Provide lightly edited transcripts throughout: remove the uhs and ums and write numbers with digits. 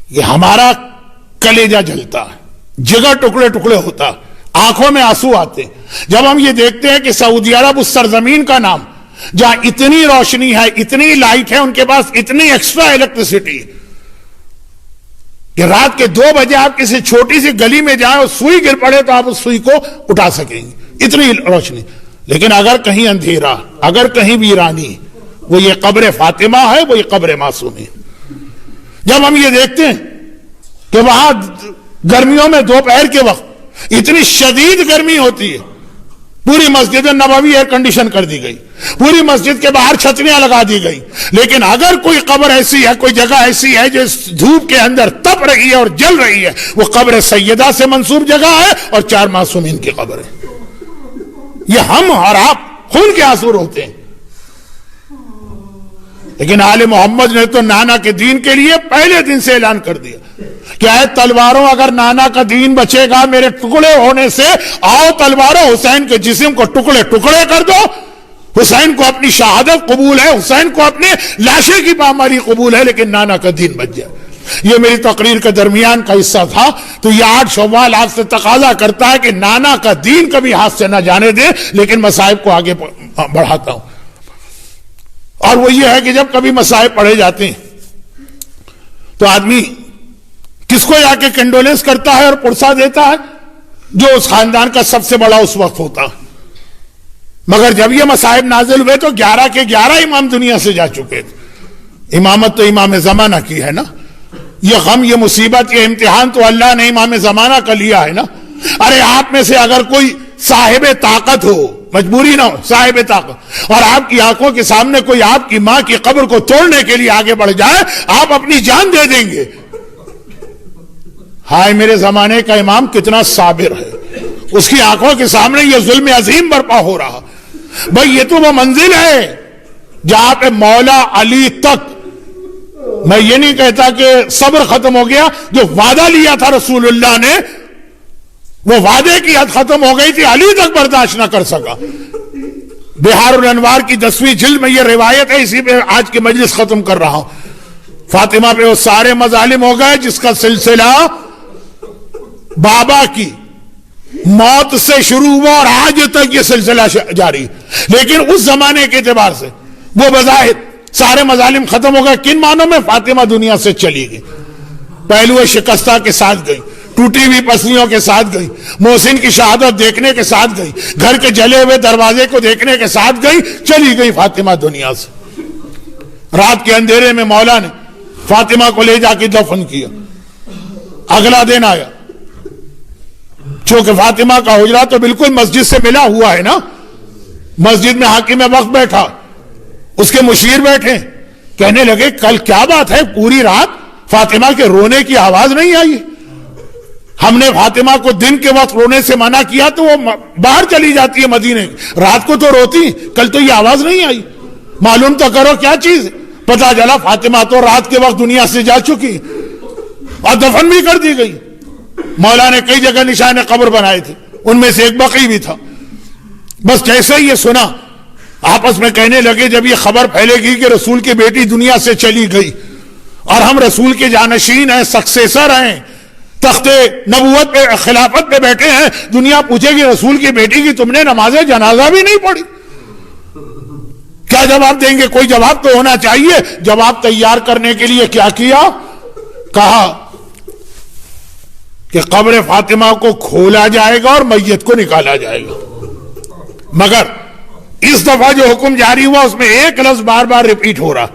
یہ ہمارا کلیجہ جلتا ہے, جگر ٹکڑے ٹکڑے ہوتا, آنکھوں میں آنسو آتے جب ہم یہ دیکھتے ہیں کہ سعودی عرب اس سرزمین کا نام جہاں اتنی روشنی ہے, اتنی لائٹ ہے, ان کے پاس اتنی ایکسٹرا الیکٹریسٹی کہ رات کے 2 بجے آپ کسی چھوٹی سی گلی میں جائیں اور سوئی گر پڑے تو آپ اس سوئی کو اٹھا سکیں گے, اتنی روشنی. لیکن اگر کہیں اندھیرا, اگر کہیں ویرانی, وہ یہ قبر فاطمہ ہے, وہ یہ قبر معصومی. جب ہم یہ دیکھتے ہیں کہ وہاں گرمیوں میں دوپہر کے وقت اتنی شدید گرمی ہوتی ہے, پوری مسجد نبوی ایئر کنڈیشن کر دی گئی, پوری مسجد کے باہر چھتریاں لگا دی گئی, لیکن اگر کوئی قبر ایسی ہے, کوئی جگہ ایسی ہے جو اس دھوپ کے اندر تپ رہی ہے اور جل رہی ہے, وہ قبر سیدہ سے منسوب جگہ ہے اور 4 معصومین کی قبر ہے. یہ ہم اور آپ خون کے آنسو روتے ہیں. لیکن آل محمد نے تو نانا کے دین کے لیے پہلے دن سے اعلان کر دیا کہ اے تلواروں, اگر نانا کا دین بچے گا میرے ٹکڑے ہونے سے, آؤ تلواروں حسین کے جسم کو ٹکڑے ٹکڑے کر دو. حسین کو اپنی شہادت قبول ہے, حسین کو اپنے لاشے کی پاماری قبول ہے, لیکن نانا کا دین بچ جائے. یہ میری تقریر کے درمیان کا حصہ تھا. تو یہ 8 شوال آپ سے تقاضا کرتا ہے کہ نانا کا دین کبھی ہاتھ سے نہ جانے دے, لیکن مصائب کو آگے بڑھاتا ہوں. اور وہ یہ ہے کہ جب کبھی مصائب پڑھے جاتے ہیں تو آدمی کس کو جا کے کنڈولنس کرتا ہے اور پرسا دیتا ہے, جو اس خاندان کا سب سے بڑا اس وقت ہوتا. مگر جب یہ مصائب نازل ہوئے تو 11 کے 11 امام دنیا سے جا چکے تھے. امامت تو امام زمانہ کی ہے نا, یہ غم, یہ مصیبت, یہ امتحان تو اللہ نے امام زمانہ کا لیا ہے نا. ارے آپ میں سے اگر کوئی صاحب طاقت ہو, مجبوری نہ ہو, صاحب طاقت, اور آپ کی آنکھوں کے سامنے کوئی آپ کی ماں کی قبر کو توڑنے کے لیے آگے بڑھ جائے, آپ اپنی جان دے دیں گے. ہائے میرے زمانے کا امام کتنا صابر ہے, اس کی آنکھوں کے سامنے یہ ظلم عظیم برپا ہو رہا. بھئی یہ تو وہ منزل ہے جہاں پہ مولا علی تک, میں یہ نہیں کہتا کہ صبر ختم ہو گیا, جو وعدہ لیا تھا رسول اللہ نے, وہ وعدے کی حد ختم ہو گئی تھی, علی تک برداشت نہ کر سکا. بہار الانوار کی 10ویں جلد میں یہ روایت ہے, اسی پہ آج کی مجلس ختم کر رہا ہوں. فاطمہ پہ وہ سارے مظالم ہو گئے جس کا سلسلہ بابا کی موت سے شروع ہوا اور آج تک یہ سلسلہ جاری. لیکن اس زمانے کے اعتبار سے وہ بظاہر سارے مظالم ختم ہو گئے. کن معنوں میں؟ فاطمہ دنیا سے چلی گئی, پہلو شکستہ کے ساتھ گئی, ٹوٹی ہوئی پسلیوں کے ساتھ گئی, محسن کی شہادت دیکھنے کے ساتھ گئی, گھر کے جلے ہوئے دروازے کو دیکھنے کے ساتھ گئی, چلی گئی فاطمہ دنیا سے. رات کے اندھیرے میں مولا نے فاطمہ کو لے جا کے دفن کیا. اگلا دن آیا, چونکہ فاطمہ کا حجرہ تو بالکل مسجد سے ملا ہوا ہے نا, مسجد میں حاکم وقت بیٹھا, اس کے مشیر بیٹھے, کہنے لگے کل کیا بات ہے, پوری رات فاطمہ کے رونے کی آواز نہیں آئی. ہم نے فاطمہ کو دن کے وقت رونے سے منع کیا تو وہ باہر چلی جاتی ہے مدینے, رات کو تو روتی, کل تو یہ آواز نہیں آئی, معلوم تو کرو کیا چیز. پتہ چلا فاطمہ تو رات کے وقت دنیا سے جا چکی اور دفن بھی کر دی گئی. مولا نے کئی جگہ نشان قبر بنائے تھے, ان میں سے ایک بقی بھی تھا. بس جیسے ہی یہ سنا آپس میں کہنے لگے, جب یہ خبر پھیلے گی کہ رسول کی بیٹی دنیا سے چلی گئی اور ہم رسول کے جانشین ہیں, سکسیسر ہیں, تخت نبوت پہ, خلافت پہ بیٹھے ہیں, دنیا پوچھے گی رسول کی بیٹی کی تم نے نماز جنازہ بھی نہیں پڑھی, کیا جواب دیں گے؟ کوئی جواب تو ہونا چاہیے. جواب تیار کرنے کے لیے کیا کیا؟ کہا کہ قبر فاطمہ کو کھولا جائے گا اور میت کو نکالا جائے گا. مگر اس دفعہ جو حکم جاری ہوا اس میں ایک لفظ بار بار ریپیٹ ہو رہا,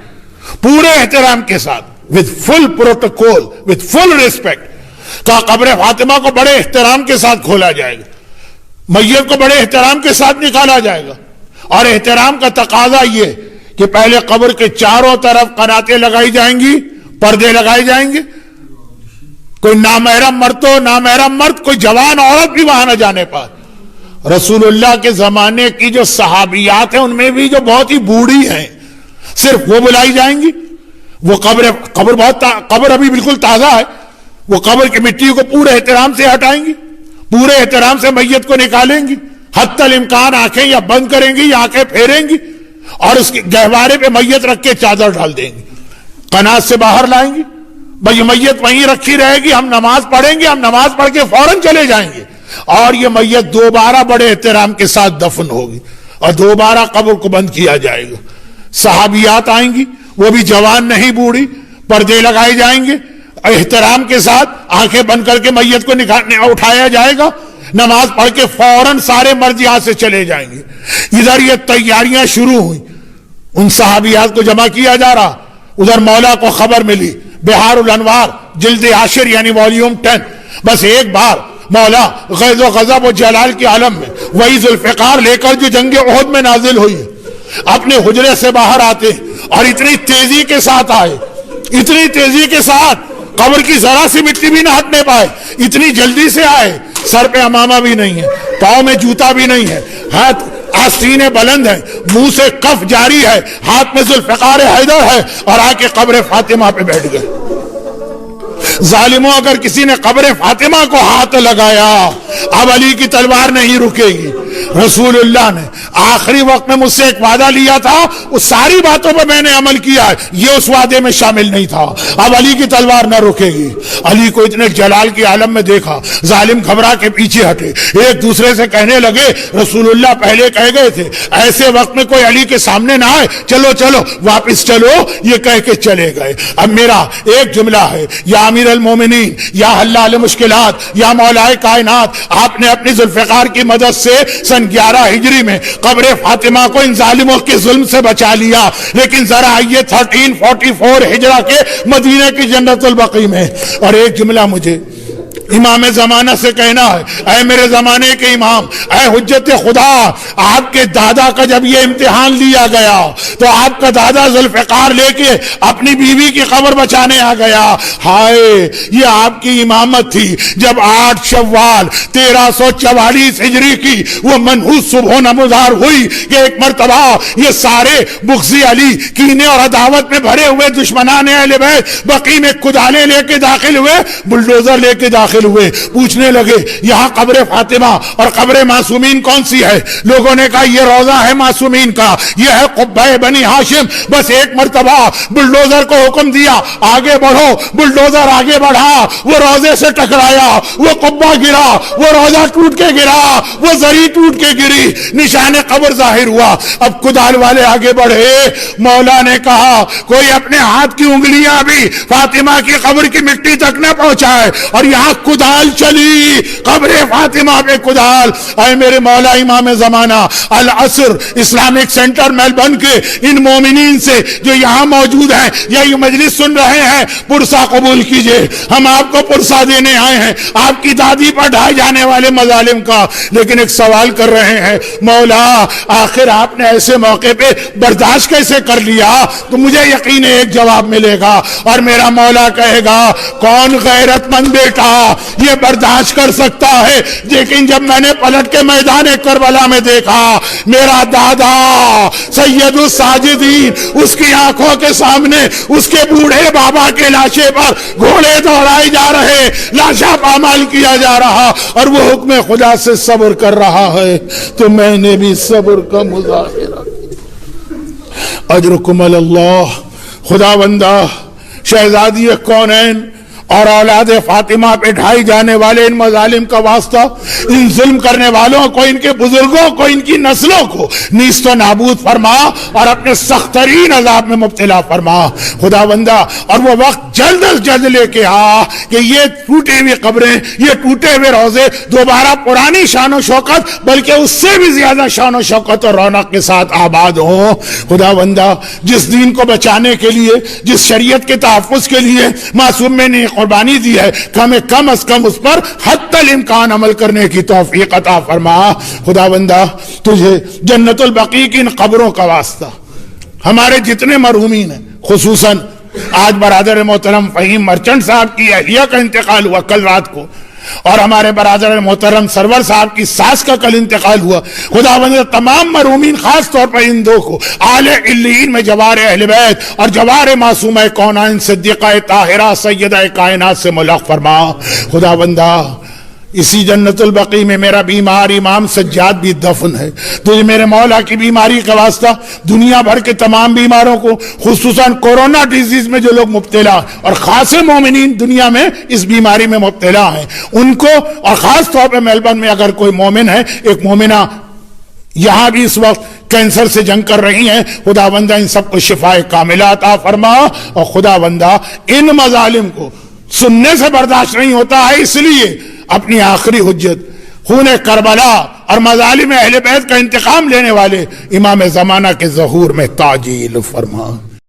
پورے احترام کے ساتھ, with full protocol, with full respect. کہا قبر فاطمہ کو بڑے احترام کے ساتھ کھولا جائے گا, میت کو بڑے احترام کے ساتھ نکالا جائے گا. اور احترام کا تقاضا یہ کہ پہلے قبر کے چاروں طرف قناتیں لگائی جائیں گی, پردے لگائے جائیں گے, کوئی نامحرم مرد تو نامحرم مرد, کوئی جوان عورت بھی وہاں نہ جانے پائے. رسول اللہ کے زمانے کی جو صحابیات ہیں ان میں بھی جو بہت ہی بوڑھی ہیں, صرف وہ بلائی جائیں گی. وہ قبر ابھی بالکل تازہ ہے, وہ قبر کی مٹی کو پورے احترام سے ہٹائیں گی, پورے احترام سے میت کو نکالیں گی, حتی الامکان آنکھیں یا بند کریں گی یا آنکھیں پھیریں گی, اور اس کے گہوارے پہ میت رکھ کے چادر ڈال دیں گی, قنات سے باہر لائیں گی, بھئی میت وہیں رکھی رہے گی، ہم نماز پڑھیں گے، ہم نماز پڑھ کے فوراً چلے جائیں گے، اور یہ میت دوبارہ بڑے احترام کے ساتھ دفن ہوگی اور دوبارہ قبر کو بند کیا جائے گا۔ صحابیات آئیں گی، وہ بھی جوان نہیں بوڑھی، پردے لگائے جائیں گے، احترام کے ساتھ آنکھیں بند کر کے میت کو اٹھایا جائے گا، نماز پڑھ کے فوراً سارے مرد یہاں سے چلے جائیں گے۔ ادھر یہ تیاریاں شروع ہوئی، ان صحابیات کو جمع کیا جا رہا، ادھر مولا کو خبر ملی، بہار الانوار جلد 10 یعنی والیوم 10، بس ایک بار مولا غیظ و غضب و جلال کے عالم میں وہی ذوالفقار لے کر جو جنگ احد میں نازل ہوئی اپنے حجرے سے باہر آتے اور اتنی تیزی کے ساتھ آئے، اتنی تیزی کے ساتھ قبر کی ذرا سی مٹی بھی نہ ہٹنے پائے، اتنی جلدی سے آئے، سر پہ امامہ بھی نہیں ہے، پاؤں میں جوتا بھی نہیں ہے، ہاتھ آستینیں بلند ہیں، منہ سے کف جاری ہے، ہاتھ میں ذوالفقار حیدر ہے، اور آ کے قبر فاطمہ پہ بیٹھ گئے۔ ظالموں، اگر کسی نے قبر فاطمہ کو ہاتھ لگایا اب علی کی تلوار نہیں رکے گی۔ رسول اللہ نے آخری وقت میں مجھ سے ایک وعدہ لیا تھا، اس ساری باتوں پر میں نے عمل کیا ہے، یہ اس وعدے میں شامل نہیں تھا، اب علی کی تلوار نہ رکے گی۔ علی کو اتنے جلال کے عالم میں دیکھا، ظالم گھبرا کے پیچھے ہٹے، ایک دوسرے سے کہنے لگے رسول اللہ پہلے کہہ گئے تھے ایسے وقت میں کوئی علی کے سامنے نہ آئے، چلو چلو واپس چلو، یہ کہہ کے چلے گئے۔ اب میرا ایک جملہ ہے، یا امیر المومنین، یا حلال مشکلات، یا مولائے کائنات، آپ نے اپنی ذوالفقار کی مدد سے سن 11 ہجری میں قبر فاطمہ کو ان ظالموں کے ظلم سے بچا لیا، لیکن ذرا آئیے 1344 ہجرہ کے مدینہ کی جنت البقیع میں، اور ایک جملہ مجھے امام زمانہ سے کہنا ہے، اے میرے زمانے کے امام، اے حجت خدا، آپ کے دادا کا جب یہ امتحان لیا گیا تو آپ کا دادا ذوالفقار لے کے اپنی بیوی کی قبر بچانے آ گیا، ہائے یہ آپ کی امامت تھی جب 8 شوال 1344 ہجری کی وہ منحوس صبح نمودار ہوئی کہ ایک مرتبہ یہ سارے بغضی علی، کینے اور عداوت میں بھرے ہوئے دشمنان اہل بیت بقیع میں کدالیں لے کے داخل ہوئے، بلڈوزر لے کے داخل ہوئے، پوچھنے لگے یہاں قبر فاطمہ اور قبر معصومین کون سی ہے؟ لوگوں نے کہا یہ روضہ ہے معصومین کا، یہ ہے قبہ بنی ہاشم۔ بس ایک مرتبہ بلڈوزر کو حکم دیا آگے بڑھو، بلڈوزر آگے بڑھا، وہ روضے سے ٹکرایا، وہ قبہ گرا، وہ روضہ ٹوٹ کے گرا، وہ زری ٹوٹ کے گری، نشان قبر ظاہر ہوا۔ اب کدال والے آگے بڑھے، مولا نے کہا کوئی اپنے ہاتھ کی انگلیاں بھی فاطمہ کی قبر کی مٹی تک نہ پہنچائے، اور یہاں کدال چلی، قبر فاطمہ پہ کدال۔ اے میرے مولا امام زمانہ، العصر اسلامک سینٹر میلبرن کے ان مومنین سے جو یہاں موجود ہیں یا یہ مجلس سن رہے ہیں، پرسہ قبول کیجئے، ہم آپ کو پرسہ دینے آئے ہیں آپ کی دادی پر ڈھائے جانے والے مظالم کا، لیکن ایک سوال کر رہے ہیں، مولا آخر آپ نے ایسے موقع پہ برداشت کیسے کر لیا؟ تو مجھے یقین ہے ایک جواب ملے گا، اور میرا مولا کہے گا کون غیرت مند بیٹا یہ برداشت کر سکتا ہے؟ لیکن جب میں نے پلٹ کے میدان کربلا میں دیکھا میرا دادا سید الساجدین اس کی آنکھوں کے سامنے اس کے بوڑھے بابا کے لاشے پر گھوڑے دوڑائے جا رہے، لاشا پامال کیا جا رہا، اور وہ حکم خدا سے صبر کر رہا ہے، تو میں نے بھی صبر کا مظاہرہ کیا۔ اجرکم اللہ۔ خدا بندہ شہزادی کونین اور اولاد فاطمہ پہ ڈھائی جانے والے ان مظالم کا واسطہ، ان ظلم کرنے والوں کو، ان کے بزرگوں کو، ان کی نسلوں کو نیست و نابود فرما اور اپنے سخت ترین عذاب میں مبتلا فرما خدا بندہ۔ اور وہ وقت جلد از جلد لے کے آ کہ یہ ٹوٹی ہوئی قبریں، یہ ٹوٹے ہوئے روزے دوبارہ پرانی شان و شوکت بلکہ اس سے بھی زیادہ شان و شوکت اور رونق کے ساتھ آباد ہوں۔ خدا بندہ جس دین کو بچانے کے لیے، جس شریعت کے تحفظ کے لیے معصوم میں نے قربانی دی ہے، کم از کم اس پر حتی الامکان عمل کرنے کی توفیق عطا فرما۔ خدا بندہ تجھے جنت البقیع کی ان قبروں کا واسطہ، ہمارے جتنے مرحومین ہیں، خصوصاً آج برادر محترم فہیم مرچنٹ صاحب کی اہلیہ کا انتقال ہوا کل رات کو، اور ہمارے برادر محترم سرور صاحب کی ساس کا کل انتقال ہوا، خدا بندہ تمام مرحومین خاص طور پر ان دو کو اعلی علیین میں جوار اہل بیت اور جوار معصومہ کونین صدیقہ طاہرہ سیدہ کائنات سے ملحق فرما۔ خدا بندہ اسی جنت البقیع میں میرا بیمار امام سجاد بھی دفن ہے. تجھے میرے مولا کی بیماری کا واسطہ دنیا بھر کے تمام بیماروں کو، خصوصاً کورونا ڈیزیز میں جو لوگ مبتلا اور خاص مومنین دنیا میں اس بیماری میں مبتلا ہیں ان کو، اور خاص طور پہ میلبرن میں اگر کوئی مومن ہے، ایک مومنہ یہاں بھی اس وقت کینسر سے جنگ کر رہی ہیں، خدا بندہ ان سب کو شفائے کاملہ عطا فرما. اور خدا بندہ ان مظالم کو سننے سے برداشت نہیں ہوتا ہے، اس لیے اپنی آخری حجت خون کربلا اور مظالم اہل بیت کا انتقام لینے والے امام زمانہ کے ظہور میں تعجیل فرما.